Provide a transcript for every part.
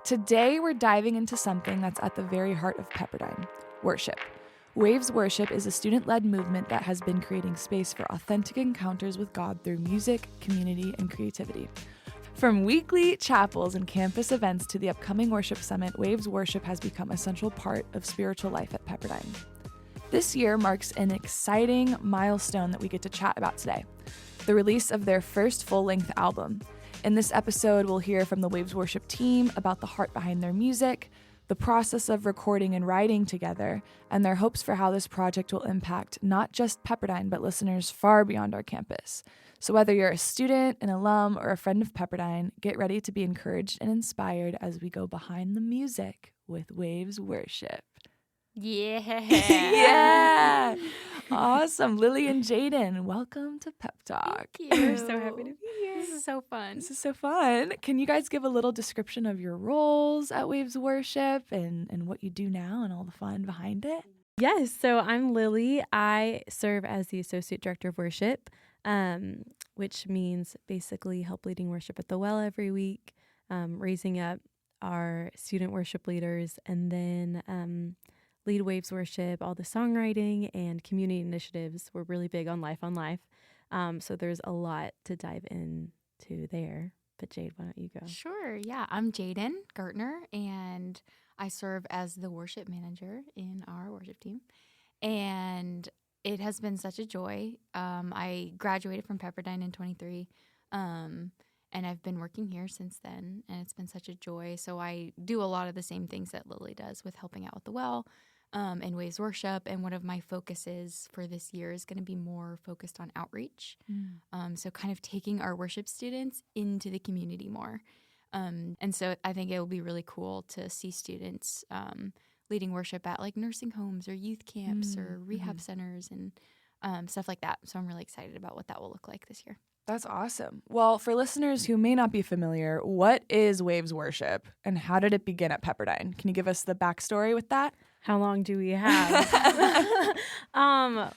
Today, we're diving into something that's at the very heart of Pepperdine, worship. Waves Worship is a student-led movement that has been creating space for authentic encounters with God through music, community, and creativity. From weekly chapels and campus events to the upcoming worship summit, Waves Worship has become a central part of spiritual life at Pepperdine. This year marks an exciting milestone that we get to chat about today, the release of their first full-length album. In this episode, we'll hear from the Waves Worship team about the heart behind their music, the process of recording and writing together, and their hopes for how this project will impact not just Pepperdine, but listeners far beyond our campus. So whether you're a student, an alum, or a friend of Pepperdine, get ready to be encouraged and inspired as we go behind the music with Waves Worship. Yeah. Yeah. Awesome. Lily and Jaden, welcome to Pep Talk. Thank you. We're so happy to be here. This is so fun. This is so fun. Can you guys give a little description of your roles at Waves Worship and what you do now and all the fun behind it? Yes, so I'm Lily. I serve as the Associate Director of Worship, which means basically help leading worship at the Well every week, raising up our student worship leaders, and then lead Waves Worship, all the songwriting and community initiatives. We're really big on Life on Life. So there's a lot to dive into there. But Jade, why don't you go? Sure. Yeah. I'm Jaden Gartner, and I serve as the worship manager in our worship team. And it has been such a joy. I graduated from Pepperdine in 23, and I've been working here since then, and it's been such a joy. So I do a lot of the same things that Lily does with helping out with the Well, and Waves Worship, and one of my focuses for this year is going to be more focused on outreach. So kind of taking our worship students into the community more. And so I think it will be really cool to see students leading worship at like nursing homes or youth camps or rehab centers and stuff like that. So I'm really excited about what that will look like this year. That's awesome. Well, for listeners who may not be familiar, what is Waves Worship and how did it begin at Pepperdine? Can you give us the backstory with that? How long do we have?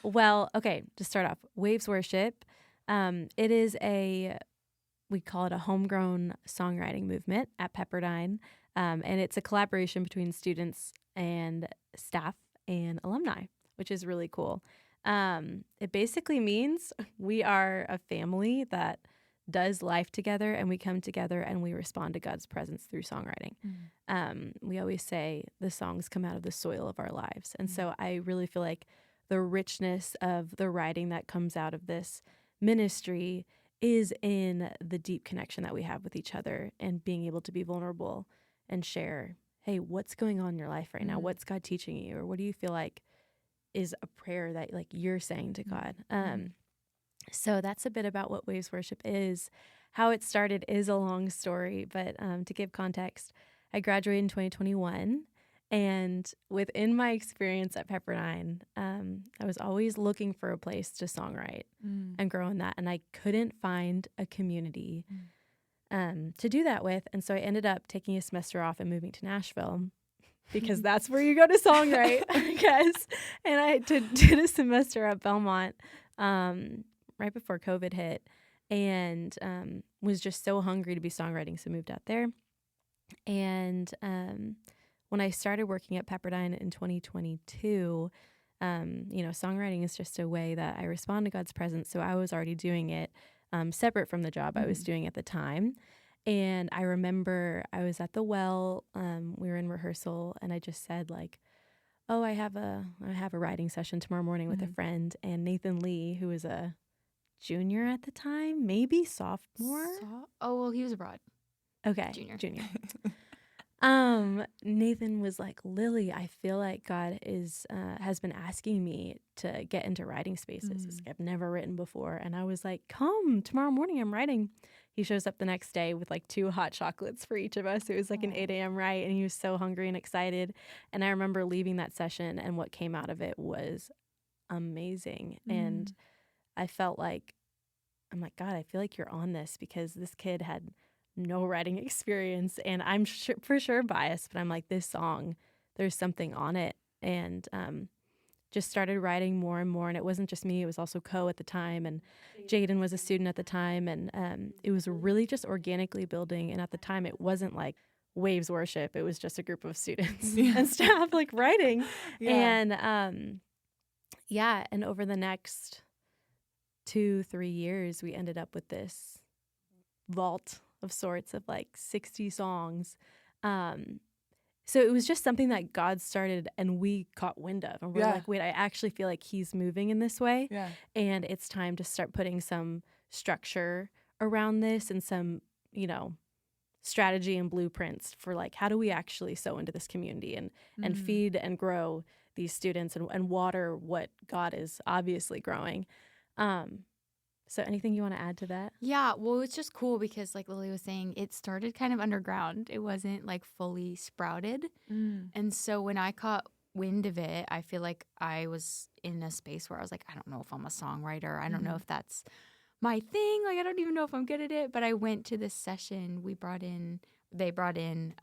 Well, okay, to start off, Waves Worship, it is we call it a homegrown songwriting movement at Pepperdine, and it's a collaboration between students and staff and alumni, which is really cool. It basically means we are a family that does life together, and we come together and we respond to God's presence through songwriting. We always say the songs come out of the soil of our lives. And so I really feel like the richness of the writing that comes out of this ministry is in the deep connection that we have with each other and being able to be vulnerable and share, hey, what's going on in your life right now? What's God teaching you? Or what do you feel like is a prayer that like you're saying to God? So that's a bit about what Waves Worship is. How it started is a long story, but to give context, I graduated in 2021, and within my experience at Pepperdine, I was always looking for a place to songwrite and grow in that, and I couldn't find a community to do that with, and so I ended up taking a semester off and moving to Nashville because that's where you go to songwrite, I guess. And I did a semester at Belmont right before COVID hit, and was just so hungry to be songwriting, so moved out there. And when I started working at Pepperdine in 2022, songwriting is just a way that I respond to God's presence. So I was already doing it separate from the job I was doing at the time. And I remember I was at the Well, we were in rehearsal, and I just said like, oh, I have a writing session tomorrow morning with a friend. And Nathan Lee, who was a junior at the time, maybe sophomore. He was abroad. Okay, junior. Nathan was like, Lily, I feel like God has been asking me to get into writing spaces. It's like, I've never written before. And I was like, come, tomorrow morning I'm writing. He shows up the next day with like 2 hot chocolates for each of us. It was like an 8 a.m. write, and he was so hungry and excited. And I remember leaving that session, and what came out of it was amazing. And I felt like, I'm like, God, I feel like you're on this, because this kid had no writing experience, and I'm for sure biased, but I'm like, this song, there's something on it. And just started writing more and more, and it wasn't just me, it was also Co at the time, and Jaden was a student at the time, and it was really just organically building. And at the time, it wasn't like Waves Worship. It was just a group of students and staff like writing. And and over the next 2-3 years, we ended up with this vault of sorts of like 60 songs. So it was just something that God started and we caught wind of. And we're like, wait, I actually feel like he's moving in this way. Yeah. And it's time to start putting some structure around this and some, strategy and blueprints for like, how do we actually sow into this community and feed and grow these students and water what God is obviously growing. So anything you want to add to that? Yeah, well, it's just cool because like Lily was saying, it started kind of underground. It wasn't like fully sprouted. And so when I caught wind of it, I feel like I was in a space where I was like, I don't know if I'm a songwriter. I don't know if that's my thing. Like, I don't even know if I'm good at it. But I went to this session. They brought in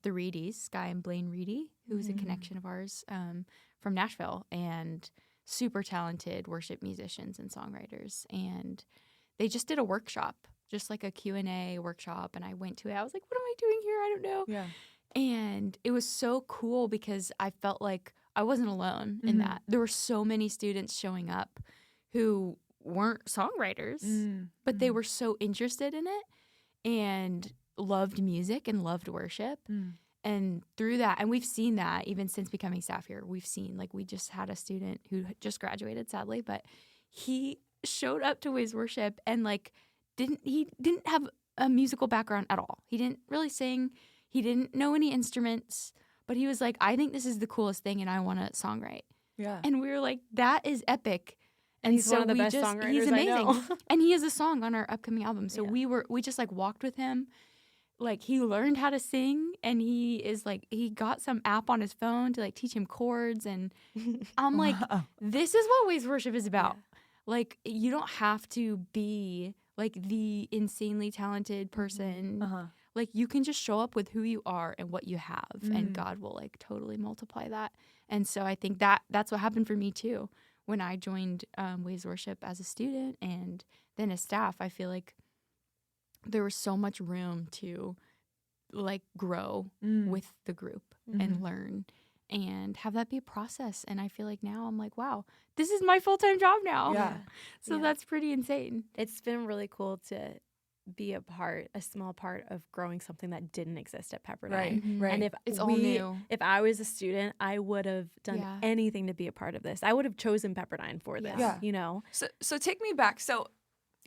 the Reedies, Sky and Blaine Reedy, who's a connection of ours from Nashville. And super talented worship musicians and songwriters, and they just did a workshop, just like a Q&A workshop, and I went to it. I was like, what am I doing here? I don't know. Yeah. And it was so cool because I felt like I wasn't alone in that. There were so many students showing up who weren't songwriters, but they were so interested in it and loved music and loved worship. And through that, and we've seen that even since becoming staff here, we've seen, like, we just had a student who just graduated, sadly, but he showed up to Waves Worship and, like, he didn't have a musical background at all. He didn't really sing. He didn't know any instruments, but he was like, I think this is the coolest thing and I want to songwrite. Yeah. And we were like, that is epic. And he's one of the best songwriters he's amazing. I know. And he has a song on our upcoming album. So we just like walked with him. Like, he learned how to sing, and he is like, he got some app on his phone to like teach him chords. And I'm like, this is what Waves Worship is about. Yeah. Like, you don't have to be like the insanely talented person. Like, you can just show up with who you are and what you have, and God will like totally multiply that. And so I think that's what happened for me too. When I joined Waves Worship as a student and then as staff, I feel like there was so much room to like grow with the group and learn and have that be a process. And I feel like now I'm like, wow, this is my full-time job now. Yeah. So that's pretty insane. It's been really cool to be a small part of growing something that didn't exist at Pepperdine. Right. And if it's all new. If I was a student, I would have done anything to be a part of this. I would have chosen Pepperdine for this, So take me back. So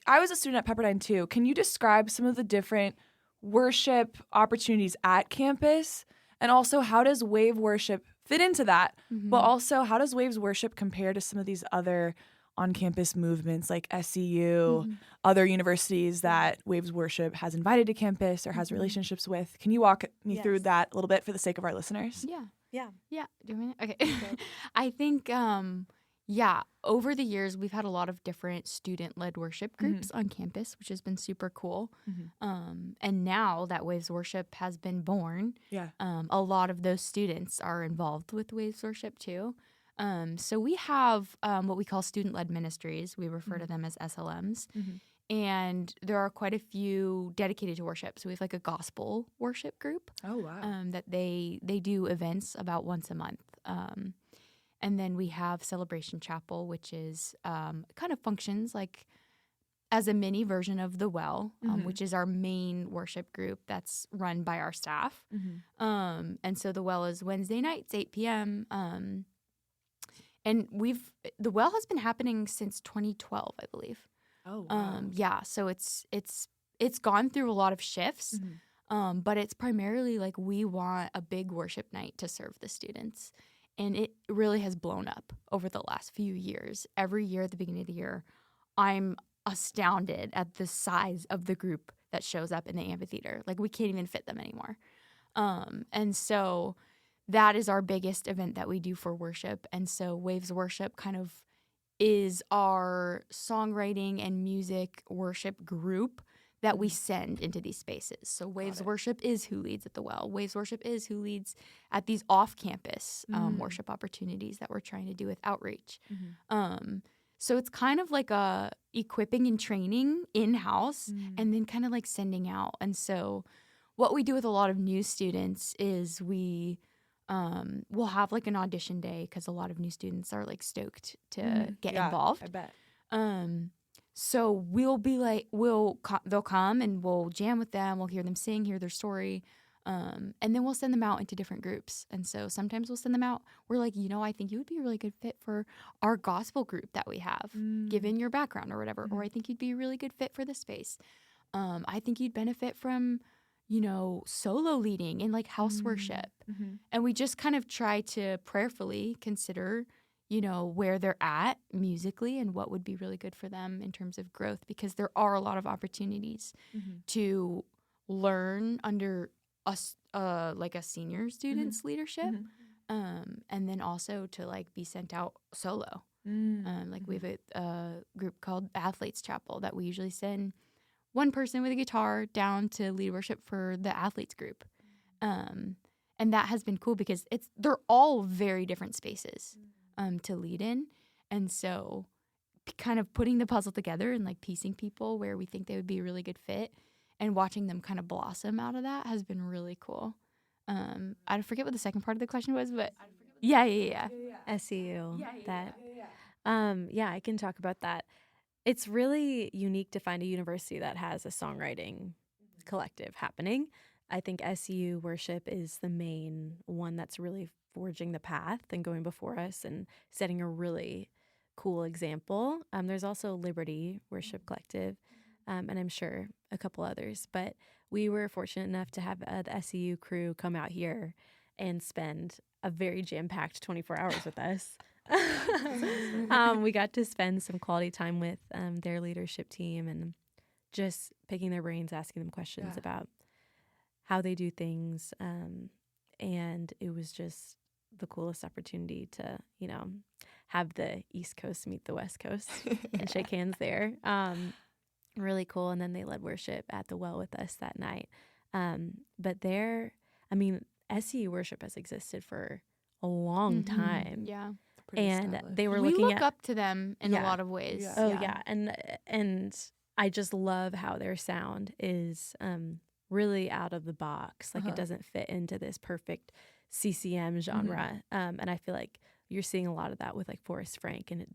I was a student at Pepperdine too. Can you describe some of the different worship opportunities at campus? And also, how does Wave Worship fit into that? But also, how does Waves Worship compare to some of these other on-campus movements like SCU, other universities that Waves Worship has invited to campus or has relationships with? Can you walk me through that a little bit for the sake of our listeners? Yeah. Do you mean? Okay. I think, over the years, we've had a lot of different student-led worship groups on campus, which has been super cool. And now that Waves Worship has been born, a lot of those students are involved with Waves Worship too. So we have what we call student-led ministries. We refer to them as SLMs. And there are quite a few dedicated to worship. So we have like a gospel worship group. Oh, wow. That they do events about once a month. And then we have Celebration Chapel, which is kind of functions like as a mini version of The Well, which is our main worship group that's run by our staff. And so The Well is Wednesday nights, 8 p.m., and The Well has been happening since 2012, I believe. Oh, wow. So it's gone through a lot of shifts, but it's primarily like we want a big worship night to serve the students. And it really has blown up over the last few years. Every year at the beginning of the year, I'm astounded at the size of the group that shows up in the amphitheater. Like, we can't even fit them anymore. And so that is our biggest event that we do for worship. And so Waves Worship kind of is our songwriting and music worship group that we send into these spaces. So Waves Worship is who leads at The Well. Waves Worship is who leads at these off-campus worship opportunities that we're trying to do with outreach. So it's kind of like a equipping and training in-house and then kind of like sending out. And so what we do with a lot of new students is we'll have like an audition day because a lot of new students are like stoked to get involved. I bet. So we'll be like, they'll come and we'll jam with them. We'll hear them sing, hear their story. And then we'll send them out into different groups. And so sometimes we'll send them out. We're like, I think you would be a really good fit for our gospel group that we have, given your background or whatever. Or I think you'd be a really good fit for this space. I think you'd benefit from, solo leading and like house worship. And we just kind of try to prayerfully consider, where they're at musically and what would be really good for them in terms of growth, because there are a lot of opportunities to learn under like a senior student's leadership, and then also to like be sent out solo. Like we have a group called Athletes Chapel that we usually send one person with a guitar down to lead worship for the athletes group. And that has been cool because they're all very different spaces to lead in. And so kind of putting the puzzle together and like piecing people where we think they would be a really good fit and watching them kind of blossom out of that has been really cool. I forget what the second part of the question was, but yeah. SEU. I can talk about that. It's really unique to find a university that has a songwriting collective happening. I think SEU worship is the main one that's really forging the path and going before us and setting a really cool example. There's also Liberty Worship Collective, and I'm sure a couple others. But we were fortunate enough to have the SEU crew come out here and spend a very jam-packed 24 hours with us. We got to spend some quality time with their leadership team and just picking their brains, asking them questions about how they do things. And it was just the coolest opportunity to, have the East Coast meet the West Coast and shake hands there. Really cool. And then they led worship at the well with us that night. But SEU worship has existed for a long time. Yeah. And they were We looking look up to them in a lot of ways. Yeah. Oh yeah. And I just love how their sound is really out of the box. Like it doesn't fit into this perfect CCM genre. And I feel like you're seeing a lot of that with like Forrest Frank, and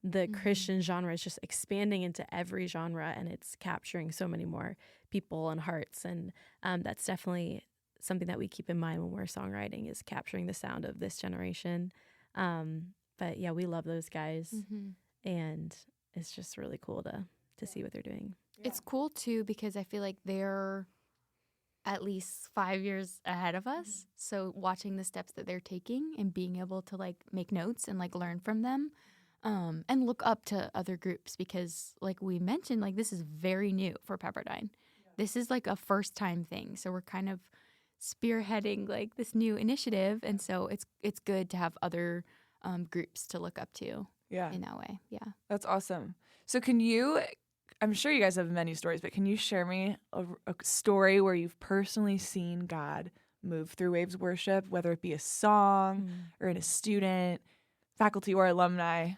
the Christian genre is just expanding into every genre, and it's capturing so many more people and hearts. And that's definitely something that we keep in mind when we're songwriting, is capturing the sound of this generation. But yeah, we love those guys, and it's just really cool to see what they're doing. It's cool too because I feel like they're at least 5 years ahead of us. So watching the steps that they're taking and being able to like make notes and like learn from them, and look up to other groups, because like we mentioned, like this is very new for Pepperdine. This is like a first time thing. So we're kind of spearheading like this new initiative, and so it's good to have other groups to look up to in that way. Yeah, that's awesome. So I'm sure you guys have many stories, but can you share me a story where you've personally seen God move through Waves Worship, whether it be a song or in a student, faculty, or alumni?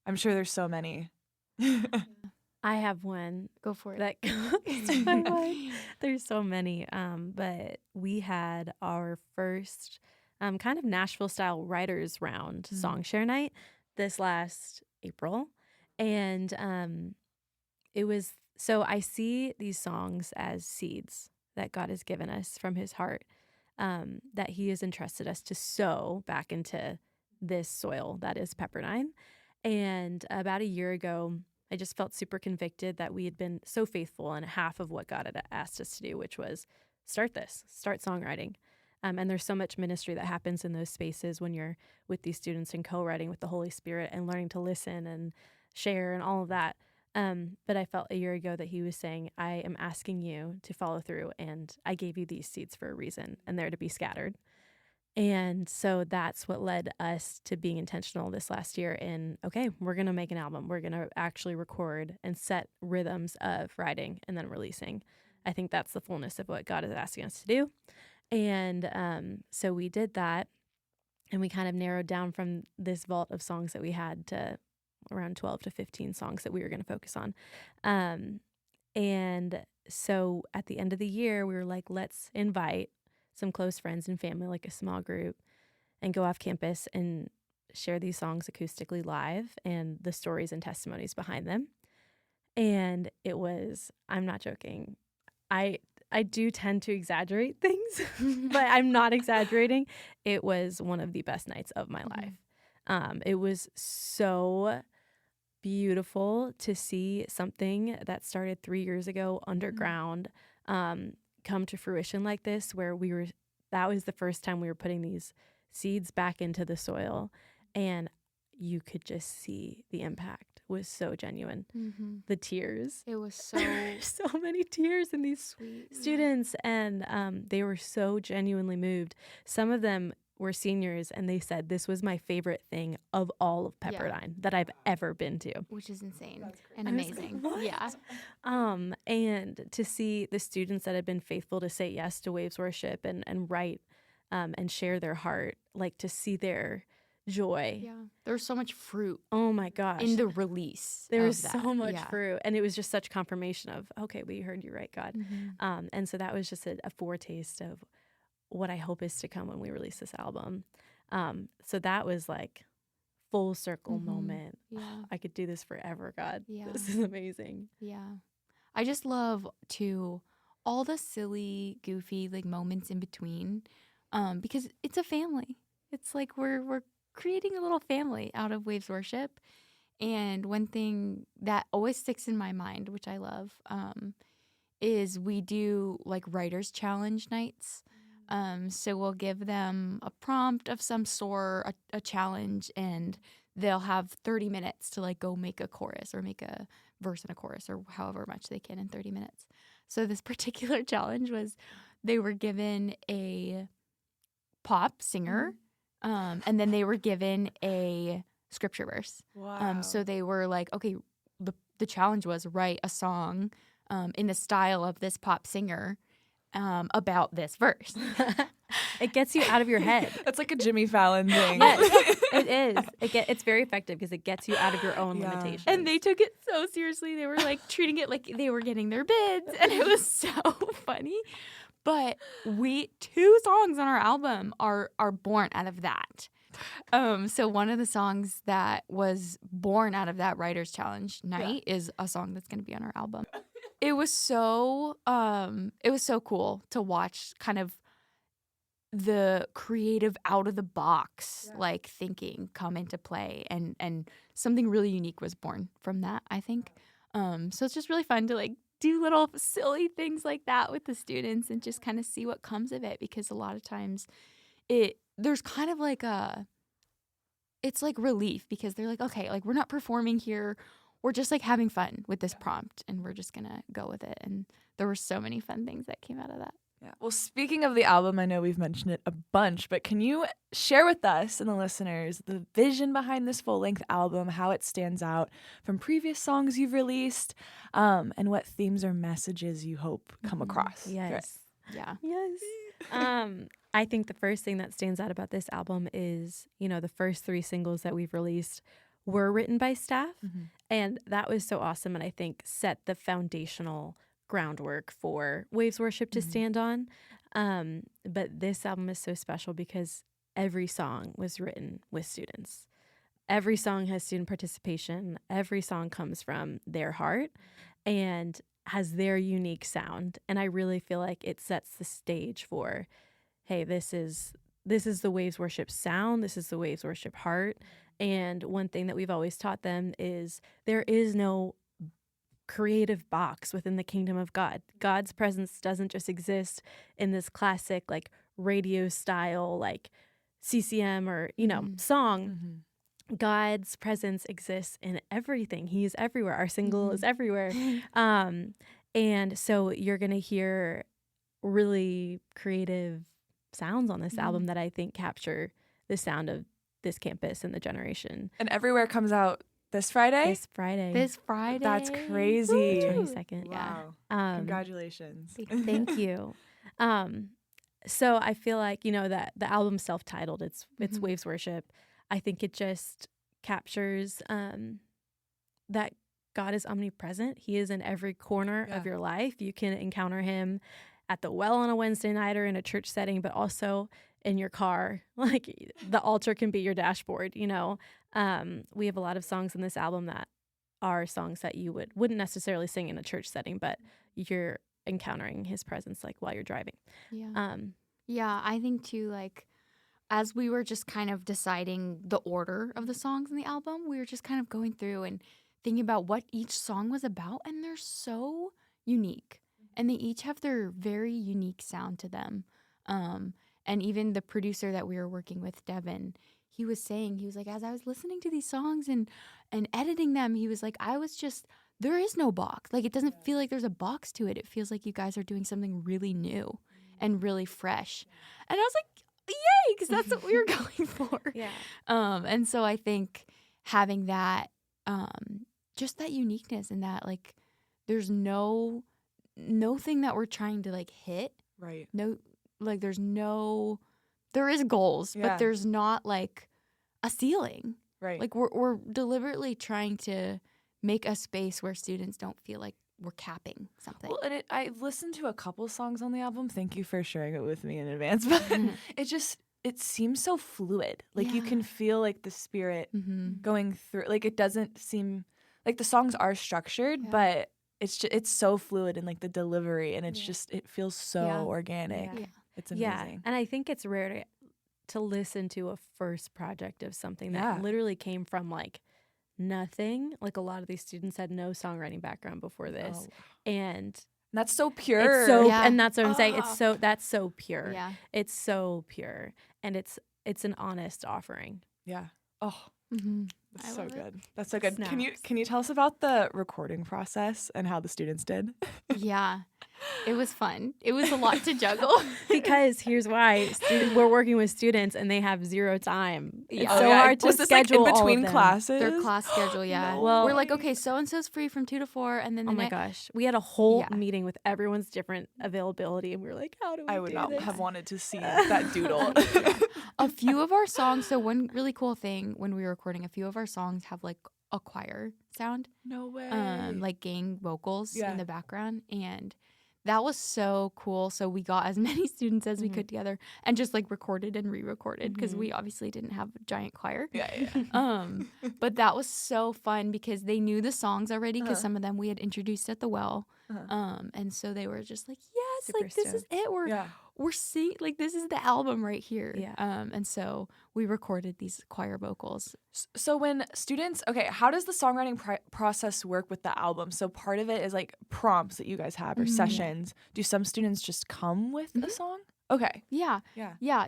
I'm sure there's so many. I have one. Go for it. That comes to my mind. There's so many. But we had our first kind of Nashville-style writers round song share night this last April. And it was, so I see these songs as seeds that God has given us from his heart, that he has entrusted us to sow back into this soil that is Pepperdine. And about a year ago, I just felt super convicted that we had been so faithful in half of what God had asked us to do, which was start songwriting. And there's so much ministry that happens in those spaces when you're with these students and co-writing with the Holy Spirit and learning to listen and share and all of that. But I felt a year ago that he was saying, I am asking you to follow through, and I gave you these seeds for a reason, and they're to be scattered. And so that's what led us to being intentional this last year in, okay, we're going to make an album. We're going to actually record and set rhythms of writing and then releasing. I think that's the fullness of what God is asking us to do. And so we did that, and we kind of narrowed down from this vault of songs that we had to around 12 to 15 songs that we were going to focus on. And so at the end of the year, we were like, let's invite some close friends and family, like a small group, and go off campus and share these songs acoustically live and the stories and testimonies behind them. And it was, I'm not joking, I do tend to exaggerate things, but I'm not exaggerating. It was one of the best nights of my life. It was so beautiful to see something that started 3 years ago underground come to fruition like this, where that was the first time we were putting these seeds back into the soil, and you could just see the impact was so genuine. The tears. It was so so many tears in these sweet. students, and they were so genuinely moved. Some of them were seniors, and they said this was my favorite thing of all of Pepperdine that I've ever been to. Which is insane and amazing. Yeah. And to see the students that had been faithful to say yes to Waves Worship and write and share their heart, like to see their joy. Yeah. There was so much fruit. Oh my gosh. In the release. There was so much fruit. And it was just such confirmation of, okay, we heard you right, God. And so that was just a foretaste of what I hope is to come when we release this album. So that was like full circle moment. Yeah. I could do this forever, God. Yeah. This is amazing. Yeah. I just love too all the silly, goofy like moments in between. Because it's a family. It's like we're creating a little family out of Waves Worship. And one thing that always sticks in my mind, which I love, is we do like writers challenge nights. So we'll give them a prompt of some sort, a challenge, and they'll have 30 minutes to like go make a chorus or make a verse and a chorus or however much they can in 30 minutes. So this particular challenge was they were given a pop singer, and then they were given a scripture verse. Wow. So they were like, okay, the challenge was write a song in the style of this pop singer about this verse. It gets you out of your head. That's like a Jimmy Fallon thing. Yes, it is. It's very effective because it gets you out of your own limitations. And they took it so seriously. They were like treating it like they were getting their bids, and it was so funny. But 2 songs on our album are born out of that. So one of the songs that was born out of that Writers Challenge night is a song that's going to be on our album. It was so cool to watch kind of the creative out of the box like thinking come into play, and something really unique was born from that, I think. So it's just really fun to like do little silly things like that with the students and just kind of see what comes of it, because a lot of times there's kind of like it's like relief, because they're like, okay, like we're not performing here, we're just like having fun with this prompt and we're just gonna go with it. And there were so many fun things that came out of that. Yeah. Well, speaking of the album, I know we've mentioned it a bunch, but can you share with us and the listeners the vision behind this full-length album, how it stands out from previous songs you've released, and what themes or messages you hope come across? Yes. Yeah. Yes. I think the first thing that stands out about this album is, the first 3 singles that we've released were written by staff, and that was so awesome, and I think set the foundational groundwork for Waves Worship to stand on. But this album is so special because every song was written with students. Every song has student participation. Every song comes from their heart and has their unique sound. And I really feel like it sets the stage for, hey, this is the Waves Worship sound. This is the Waves Worship heart. And one thing that we've always taught them is there is no creative box within the kingdom of God. God's presence doesn't just exist in this classic like radio style like CCM or song. God's presence exists in everything. He is everywhere. Our single is everywhere. And so you're going to hear really creative sounds on this album that I think capture the sound of this campus and the generation. And Everywhere comes out this Friday? This Friday. That's crazy. The 22nd. Wow. Yeah. Congratulations. Thank you. So I feel like, that the album's self-titled, it's Waves Worship. I think it just captures that God is omnipresent. He is in every corner Yeah. of your life. You can encounter him at the well on a Wednesday night or in a church setting, but also in your car. Like the altar can be your dashboard, you know. We have a lot of songs in this album that are songs that you wouldn't necessarily sing in a church setting, but you're encountering his presence like while you're driving. Yeah. Yeah, I think too, like, as we were just kind of deciding the order of the songs in the album, we were just kind of going through and thinking about what each song was about, and they're so unique. And they each have their very unique sound to them. And even the producer that we were working with, Devin, he was like, as I was listening to these songs and editing them, he was like, there is no box. Like, it doesn't feel like there's a box to it. It feels like you guys are doing something really new and really fresh. And I was like, yay, because that's what we were going for. Yeah. And so I think having that, just that uniqueness and that, like, there's no thing that we're trying to, like, hit. Right. No, like, there is goals, Yeah. but there's not, like, a ceiling. Right. Like, we're deliberately trying to make a space where students don't feel like we're capping something. Well, and I've listened to a couple songs on the album. Thank you for sharing it with me in advance. But it seems so fluid. Like, you Yeah. can feel, like, the spirit Mm-hmm. going through. Like, it doesn't seem like the songs are structured, Yeah. but it's so fluid in, like, the delivery, and it's just, it feels so Yeah. organic. Yeah. Yeah. It's amazing. Yeah, and I think it's rare to listen to a first project of something that Yeah. literally came from like nothing. Like a lot of these students had no songwriting background before this, Oh. and That's so pure. it's so. Yeah. And that's what I'm saying. Ah. That's so pure. Yeah. It's so pure, and it's an honest offering. Yeah. Oh, Mm-hmm. that's I so love it. good. That's so good. Snaps. Can you tell us about the recording process and how the students did? Yeah. It was fun. It was a lot to juggle. Because here's why: we're working with students, and they have zero time. It's Yeah. so Oh, yeah. hard to Was this, like, schedule in all of between them. classes? Their class schedule, yeah. No Well- we're like, way. okay, so and so's free from 2 to 4, and then the Oh my next. gosh, we had a whole Yeah. meeting with everyone's different availability, and we were like, "How do we I would do not this?" have wanted to see that doodle. A few of our songs. So one really cool thing when we were recording, a few of our songs have like a choir sound, No way. like gang vocals Yeah. in the background, and that was so cool. So we got as many students as we could together and just like recorded and re-recorded because we obviously didn't have a giant choir. Yeah. But that was so fun because they knew the songs already because Uh-huh. some of them we had introduced at the well. Uh-huh. And so they were just like, yes, Super like this is it. Yeah. We're seeing, like, this is the album right here. Yeah. And so we recorded these choir vocals. So when students, okay, how does the songwriting process work with the album? So part of it is like prompts that you guys have or sessions. Do some students just come with a song? Okay. Yeah. Yeah. Yeah.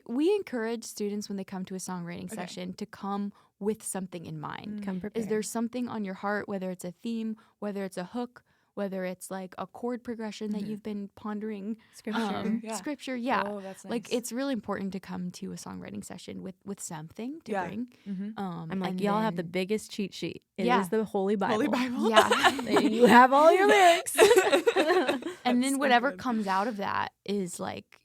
We encourage students when they come to a songwriting Okay. session to come with something in mind. Come prepared. Is there something on your heart, whether it's a theme, whether it's a hook, whether it's like a chord progression that you've been pondering? Scripture? Yeah. Scripture, yeah. Oh, that's nice. Like, it's really important to come to a songwriting session with something to Yeah. bring. I'm like, and y'all have the then- biggest cheat sheet. It is Yeah. the Holy Bible. Holy Bible. Yeah. You have all your lyrics. And then so whatever good. comes out of that is like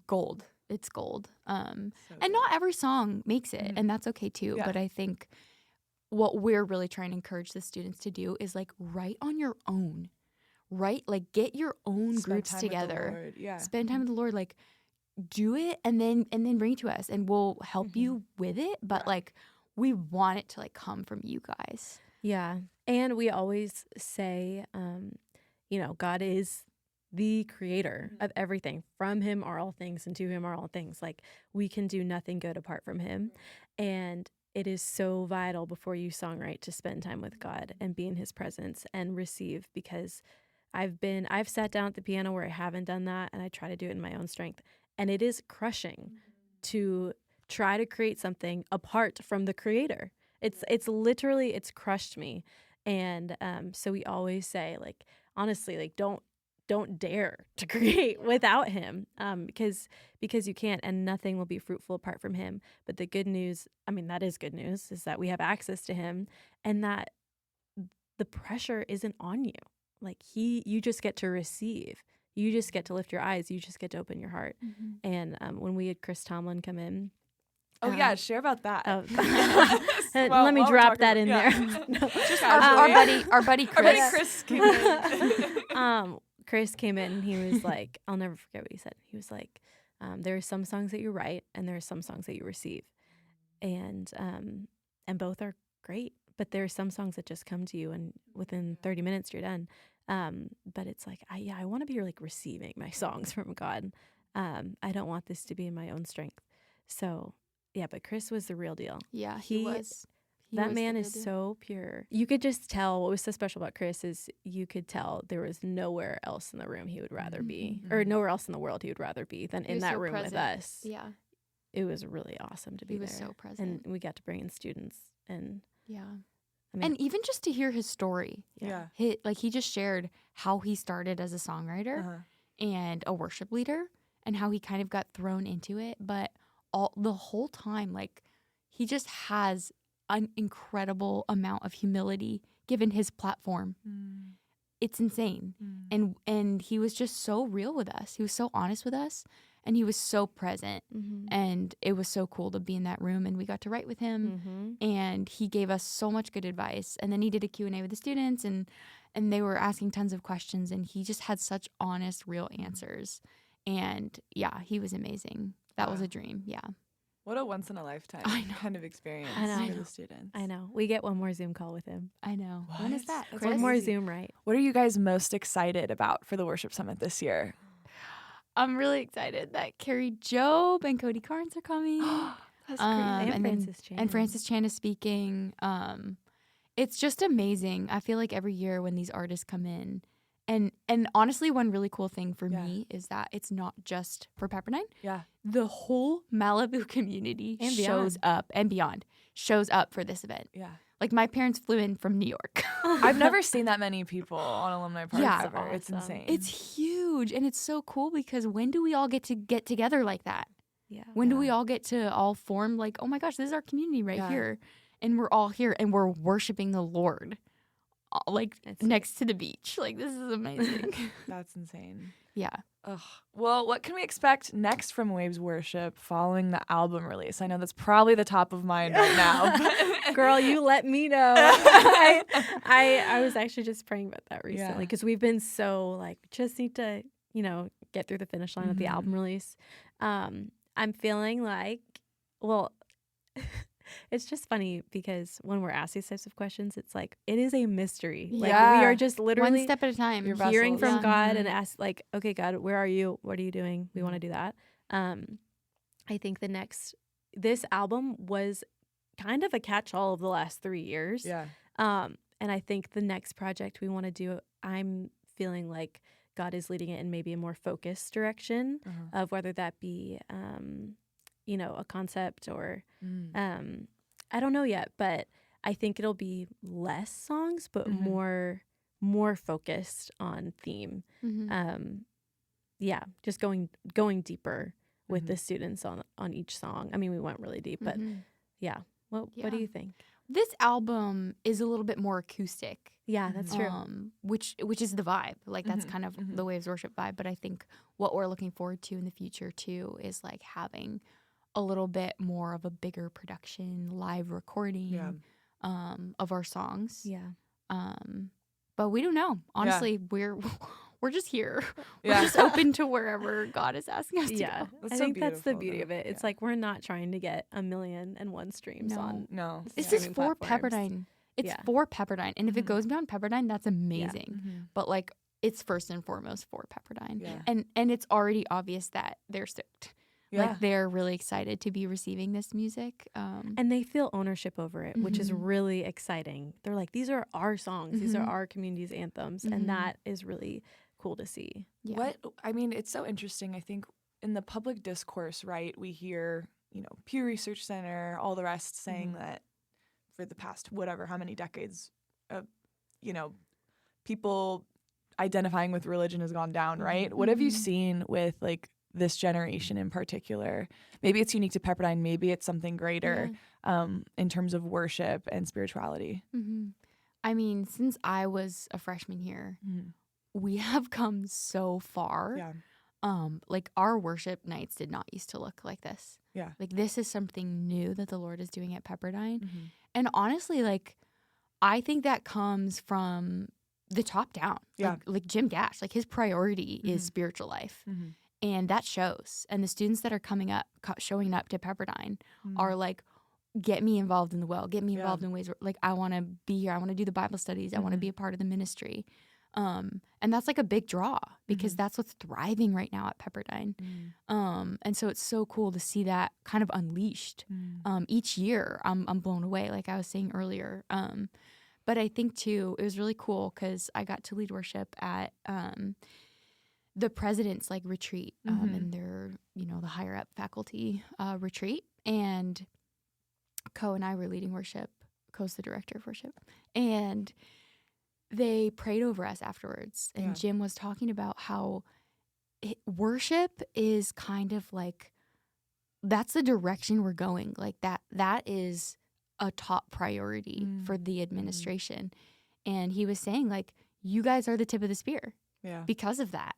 gold. It's gold. So And good. not every song makes it, and that's okay too. Yeah. But I think what we're really trying to encourage the students to do is like write on your own. Right? Like, get your own Spend groups time with the together. Lord. Yeah. Spend time with the Lord. Like, do it and then bring it to us, and we'll help you with it. But like, we want it to like come from you guys. Yeah. And we always say, God is the creator of everything. From him are all things, and to him are all things. Like, we can do nothing good apart from him. And it is so vital before you songwrite to spend time with God and be in his presence and receive, because I've sat down at the piano where I haven't done that, and I try to do it in my own strength. And it is crushing to try to create something apart from the creator. It's literally, it's crushed me. And so we always say, like, honestly, like, don't dare to create without him, because you can't, and nothing will be fruitful apart from him. But the good news, I mean, that is good news, is that we have access to him, and that the pressure isn't on you. Like, you just get to receive. You just get to lift your eyes. You just get to open your heart. And when we had Chris Tomlin come in, Oh, yeah, share about that. Oh. Well, Let me while we're drop talking that in about- there. yeah. No. Just Our casually. buddy Chris. Our buddy Chris came in. Chris came in and he was like, I'll never forget what he said. He was like, there are some songs that you write and there are some songs that you receive. And both are great, but there are some songs that just come to you and within 30 minutes you're done. But it's like, I want to be like receiving my songs from God. I don't want this to be in my own strength. So yeah, but Chris was the real deal. Yeah, he was. That man is so pure. You could just tell what was so special about Chris is you could tell there was nowhere else in the room he would rather be, or nowhere else in the world he would rather be than in that so room present. with us. Yeah. It was really awesome to be He there. was so present. And we got to bring in students. And Yeah. I mean, And even just to hear his story. Yeah. He just shared how he started as a songwriter and a worship leader and how he kind of got thrown into it. But the whole time, like, he just has an incredible amount of humility given his platform. It's insane. And he was just so real with us. He was so honest with us. And he was so present. And it was so cool to be in that room. And we got to write with him. And he gave us so much good advice. And then he did a Q&A with the students. And they were asking tons of questions. And he just had such honest, real answers. And yeah, he was amazing. That was a dream. Yeah. What a once in a lifetime kind of experience for the students. I know. We get one more Zoom call with him. I know. What? When is that? That's Chris? One more Zoom, right? What are you guys most excited about for the Worship Summit this year? I'm really excited that Carrie Job and Cody Carnes are coming. That's great. And Francis Chan. And Francis Chan is speaking. It's just amazing. I feel like every year when these artists come in, and honestly, one really cool thing for me is that it's not just for Pepperdine. Yeah. The whole Malibu community And shows up and beyond shows up for this event. Yeah. Like my parents flew in from New York. I've never seen that many people on alumni parties Yeah. ever. It's Awesome. insane. It's huge, and it's so cool because when do we all get together like that? Yeah. When do we all get to all form like, oh my gosh, this is our community right here, and we're all here and we're worshiping the Lord, like next to the beach. Like this is amazing. That's insane. Yeah. Ugh. Well, what can we expect next from Waves Worship following the album release? I know that's probably the top of mind right now. Girl, you let me know. I was actually just praying about that recently because we've been so like just need to, get through the finish line with the album release. I'm feeling like, well, it's just funny because when we're asked these types of questions, it's like it is a mystery. Like we are just literally one step at a time. hearing from God and ask like, okay, God, where are you? What are you doing? We want to do that. I think this album was kind of a catch-all of the last 3 years. Yeah. And I think the next project we want to do, I'm feeling like God is leading it in maybe a more focused direction of whether that be, a concept or I don't know yet, but I think it'll be less songs, but more focused on theme. Just going deeper with the students on each song. I mean, we went really deep, but what do you think? This album is a little bit more acoustic. Yeah, that's true. Which is the vibe. Like that's kind of the Waves Worship vibe. But I think what we're looking forward to in the future too is like having a little bit more of a bigger production, live recording of our songs. Yeah. But we don't know. Honestly, we're just here. Yeah. We're just open to wherever God is asking us to Yeah, go. That's I so think that's the beautiful, beauty though. of it. It's like we're not trying to get 1,000,001 streams on. No. This is streaming for platforms. Pepperdine. It's Yeah. for Pepperdine. And if it goes beyond Pepperdine, that's amazing. Mm-hmm. But like it's first and foremost for Pepperdine. Yeah. And it's already obvious that they're stoked. Yeah. Like they're really excited to be receiving this music. And they feel ownership over it, which is really exciting. They're like, these are our songs. These are our community's anthems. And that is really cool to see. Yeah. It's so interesting. I think in the public discourse, right, we hear, Pew Research Center, all the rest saying that for the past how many decades, people identifying with religion has gone down, right? What have you seen with like this generation in particular? Maybe it's unique to Pepperdine. Maybe it's something greater in terms of worship and spirituality. I mean, since I was a freshman here, we have come so far. Yeah. like our worship nights did not used to look like this. Yeah. Like this is something new that the Lord is doing at Pepperdine. Mm-hmm. And honestly, like I think that comes from the top down. Yeah. Like Jim Gash, like his priority is spiritual life. Mm-hmm. And that shows. And the students that are showing up to Pepperdine are like, get me involved in the well, get me involved in ways where, like, I want to be here. I want to do the Bible studies. I want to be a part of the ministry. And that's like a big draw because that's what's thriving right now at Pepperdine. And so it's so cool to see that kind of unleashed. Each year I'm blown away, like I was saying earlier. But I think too, it was really cool because I got to lead worship at the president's like retreat and their, the higher up faculty retreat. And Co and I were leading worship. Co's the director of worship. And they prayed over us afterwards. And Jim was talking about how worship is kind of like, that's the direction we're going. Like that is a top priority for the administration. And he was saying, like, you guys are the tip of the spear because of that.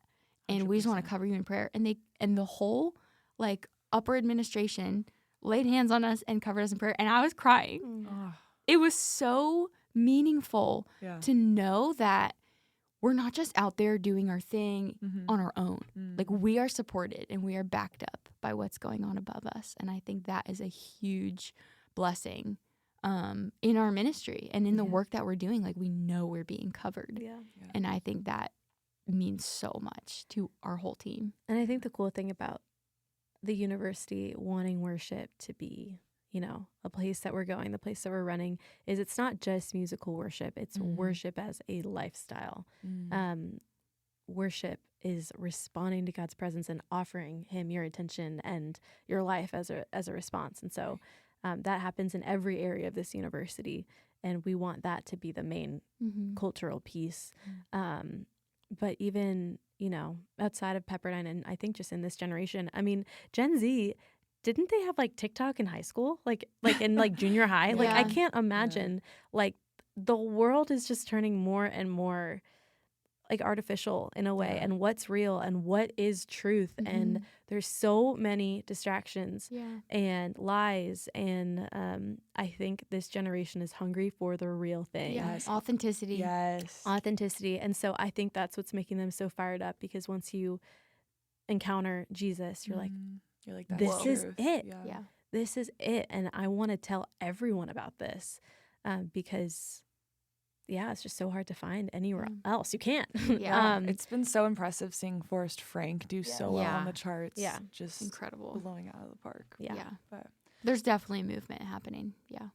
And 100%. We just want to cover you in prayer. And the whole like upper administration laid hands on us and covered us in prayer. And I was crying. It was so meaningful to know that we're not just out there doing our thing on our own. Like we are supported and we are backed up by what's going on above us. And I think that is a huge blessing in our ministry and in the work that we're doing. Like we know we're being covered. And I think that means so much to our whole team. And I think the cool thing about the university wanting worship to be, a place that we're going, the place that we're running, is it's not just musical worship. It's worship as a lifestyle. Worship is responding to God's presence and offering him your attention and your life as a response. And so that happens in every area of this university. And we want that to be the main cultural piece. But even, outside of Pepperdine, and I think just in this generation, I mean, Gen Z, didn't they have like TikTok in high school? Like in like junior high? Like I can't imagine like the world is just turning more and more like artificial in a way, and what's real and what is truth. And there's so many distractions and lies. And I think this generation is hungry for the real thing. Yes. Authenticity. Yes. Authenticity. And so I think that's what's making them so fired up, because once you encounter Jesus, you're like, that's this is truth. it. Yeah. This is it. And I want to tell everyone about this because it's just so hard to find anywhere else. You can't. It's been so impressive seeing Forrest Frank do so well on the charts. Yeah. Just incredible. blowing out of the park. Yeah. But there's definitely a movement happening. Yeah.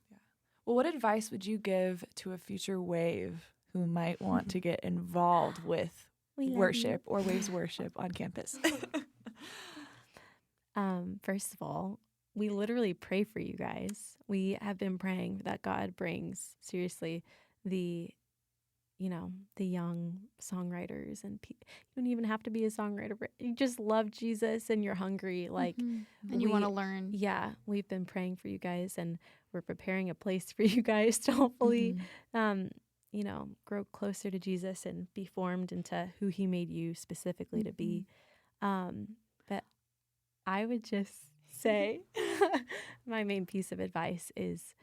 Well, what advice would you give to a future Wave who might want to get involved with worship or Wave's worship on campus? First of all, we literally pray for you guys. We have been praying that God brings seriously the young songwriters, and you don't even have to be a songwriter, but you just love Jesus and you're hungry, like, and you want to learn. Yeah, we've been praying for you guys, and we're preparing a place for you guys to hopefully, grow closer to Jesus and be formed into who He made you specifically to be. But I would just say, my main piece of advice is,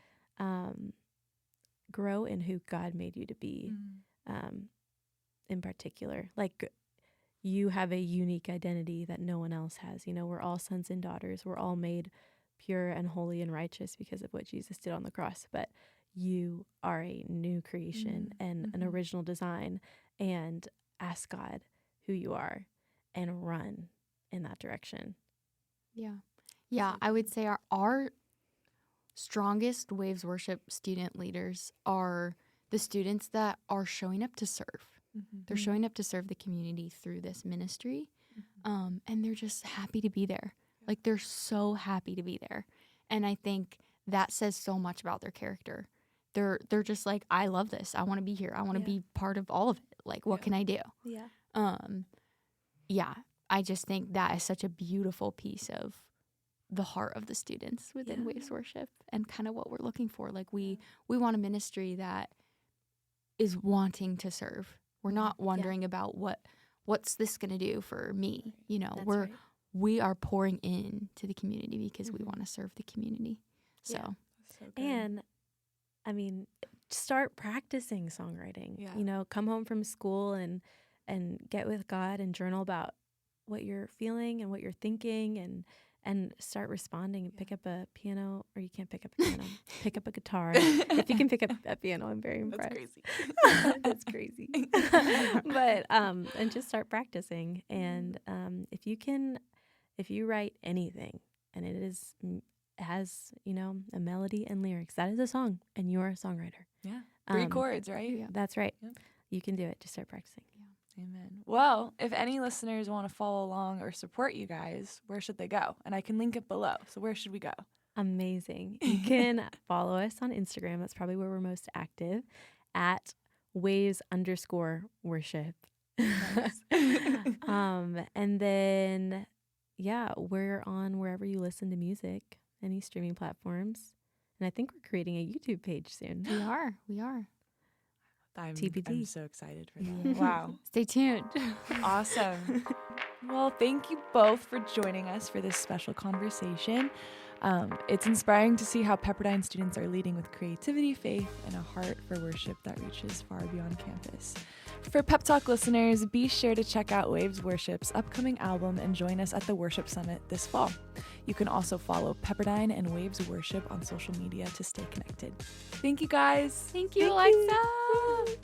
grow in who God made you to be. In particular, like, you have a unique identity that no one else has. We're all sons and daughters. We're all made pure and holy and righteous because of what Jesus did on the cross. But you are a new creation and an original design. And ask God who you are and run in that direction. Yeah, I would say our strongest Waves Worship student leaders are the students that are showing up to serve. They're showing up to serve the community through this ministry, and they're just happy to be there. Like, they're so happy to be there. And I think that says so much about their character. They're just like, I love this. I want to be here. I want to be part of all of it. Like, what can I do? I just think that is such a beautiful piece of the heart of the students within Waves Worship, and kind of what we're looking for. Like, we want a ministry that is wanting to serve. We're not wondering about what what's this going to do for me? You know, That's we're right. we are pouring in to the community because we Mhm. want to serve the community. So Yeah. So good. And I mean, start practicing songwriting. Yeah. You know, come home from school and get with God and journal about what you're feeling and what you're thinking and start responding and pick up a piano, or you can't pick up a piano. Pick up a guitar. If you can pick up a piano, I'm very impressed. That's crazy. That's crazy. But and just start practicing. And if you write anything and has, you know, a melody and lyrics, that is a song, and you're a songwriter. Yeah. 3 Um, chords, right? Yeah. That's right. Yep. You can do it. Just start practicing. Amen. Well, if any listeners want to follow along or support you guys, where should they go? And I can link it below. So where should we go? Amazing. You can follow us on Instagram. That's probably where we're most active, at waves_worship. Nice. And then, yeah, we're on wherever you listen to music, any streaming platforms. And I think we're creating a YouTube page soon. we are. We are. I'm TBD. so excited for Yeah. that. Wow. Stay tuned. Awesome. Well, thank you both for joining us for this special conversation. It's inspiring to see how Pepperdine students are leading with creativity, faith, and a heart for worship that reaches far beyond campus. For Pep Talk listeners, be sure to check out Waves Worship's upcoming album and join us at the Worship Summit this fall. You can also follow Pepperdine and Waves Worship on social media to stay connected. Thank you, guys. Thank you, Thank you. Alexa.